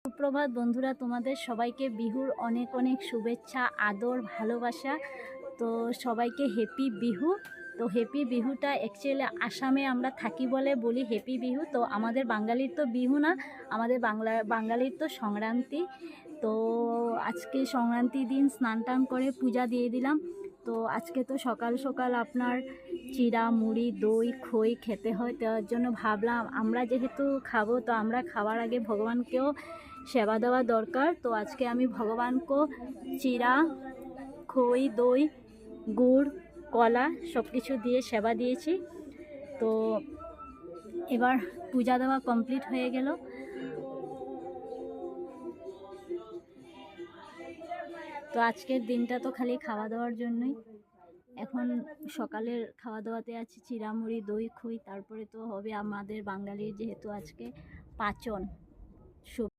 সুপ্রভাত বন্ধুরা, তোমাদের সবাইকে বিহুর অনেক অনেক শুভেচ্ছা, আদর, ভালোবাসা। তো সবাইকে হ্যাপি বিহু। তো হ্যাপি বিহুটা অ্যাকচুয়ালি আসামে আমরা থাকি বলে বলি হ্যাপি বিহু। তো আমাদের বাঙালির তো বিহু না, আমাদের বাঙালির তো সংক্রান্তি। তো আজকে সংক্রান্তির দিন স্নান টান করে পূজা দিয়ে দিলাম। তো আজকে তো সকাল সকাল আপনার চিড়া, মুড়ি, দই, খই খেতে হয়। তার জন্য ভাবলাম আমরা যেহেতু খাবো, তো আমরা খাওয়ার আগে ভগবানকেও সেবা দেওয়া দরকার। তো আজকে আমি ভগবানকে চিড়া, খই, দই, গুড়, কলা সব কিছু দিয়ে সেবা দিয়েছি। তো এবার পূজা দেওয়া কমপ্লিট হয়ে গেল। তো আজকের দিনটা তো খালি খাওয়া দাওয়ার জন্যই। এখন সকালের খাওয়া দাওয়াতে আছে চিড়ামুড়ি, দই, খই। তারপরে তো হবে আমাদের বাঙালির যেহেতু আজকে পাচন।